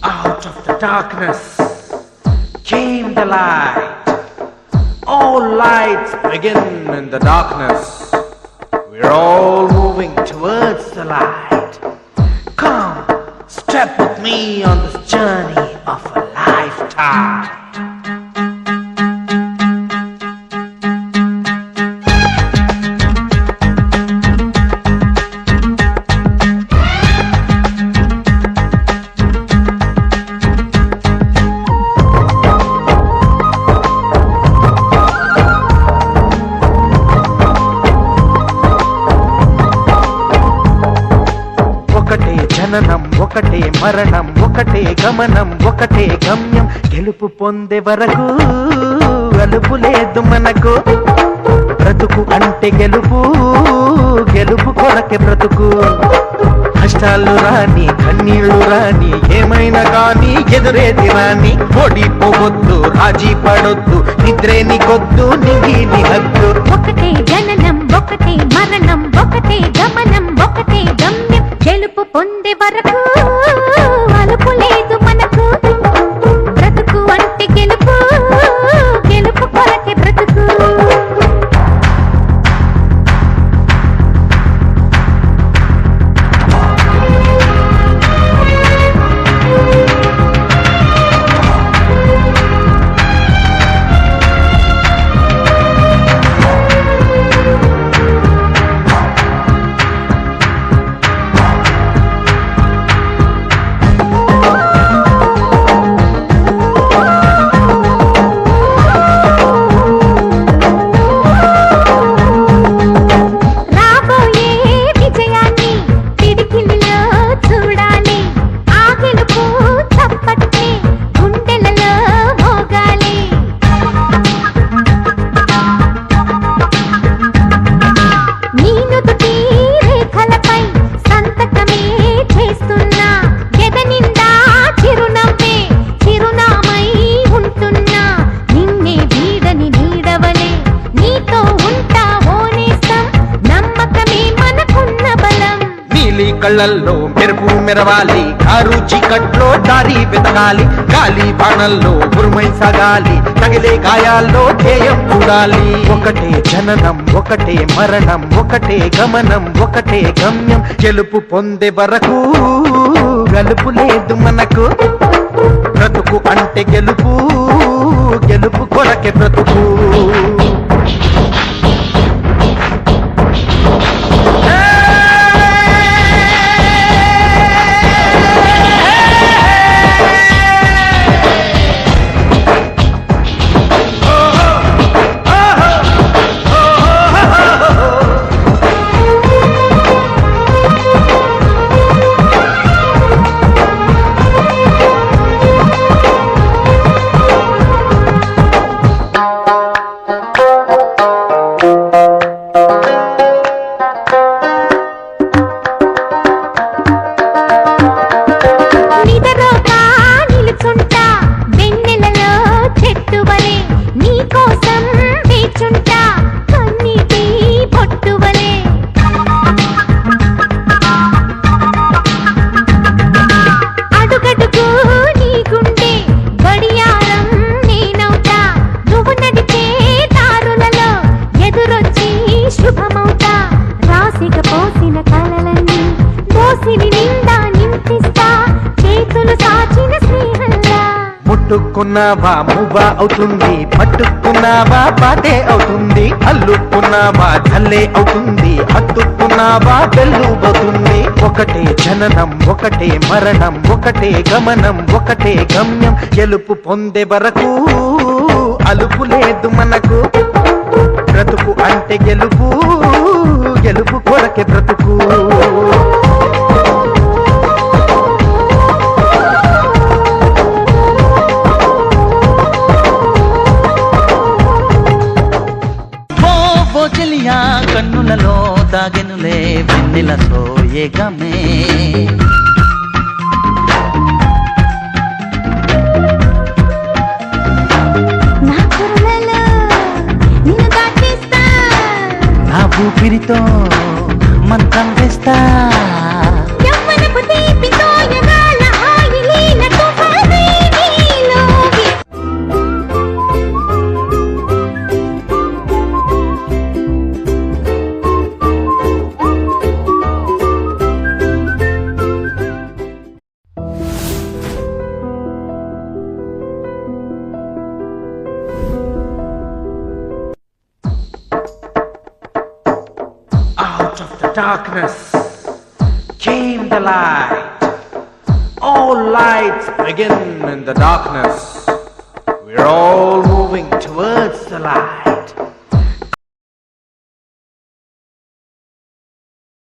Out of the darkness came the light. All lights begin in the darkness. We're all moving towards the light. Come, step with me on this journey of a lifetime. జననం ఒకటే మరణం ఒకటే గమనం ఒకటే గమ్యం గెలుపు పొందే వరకు అలుపు లేదు మనకు బ్రతుకు అంటే గెలుపు గెలుపు కొరకే బ్రతుకు కష్టాలు రాని కన్నీళ్లు రాని ఏమైనా కానీ ఎదురేది రాని ఓడిపోవద్దు రాజీ పడొద్దు నిద్రే నీకొద్దు నీ హద్దు ఒకటే జననం ఒకటే మరణం ఒకటే గమనం ఒకటే గమ్యం గెలుపు పొందే వరకు అలుపు లేదు మనకు బ్రతుకు అంటే గెలుపు గెలుపు కొరకే బ్రతుకు కళ్ళల్లో మెరుపు మెరవాలి కారు చీకట్లో దారి వెతకాలి గాలి బాణల్లో ఉరుమై సాగాలి తగిలే గాయాల్లో ధ్యేయం చూడాలి ఒకటే జననం ఒకటే మరణం ఒకటే గమనం ఒకటే గమ్యం గెలుపు పొందే వరకు గలుపు లేదు మనకు బ్రతుకు అంటే గెలుపు గెలుపు కొరకే బ్రతుకు ముట్టుకున్నావా మువ్వా అవుతుంది పట్టుకున్నావా పాటే అవుతుంది అల్లుకున్నావా జల్లే అవుతుంది హత్తుకున్నావా వెల్లుబోతుంది ఒకటే జననం ఒకటే మరణం ఒకటే గమనం ఒకటే గమ్యం గెలుపు పొందే వరకు అలుపు లేదు మనకు బ్రతుకు అంటే గెలుపు గెలుపు కొరకే బ్రతుకు కన్నులలో దాగెనులే వెన్నెల సోయగమే నా కురులలో ఊపిరితో మంత్రం వేస్తా యవ్వనపు తీపితో ఎగాల ఆయిలీన తుఫానే నీలోకి. Out of the darkness came the light. All lights begin in the darkness. We're all moving towards the light.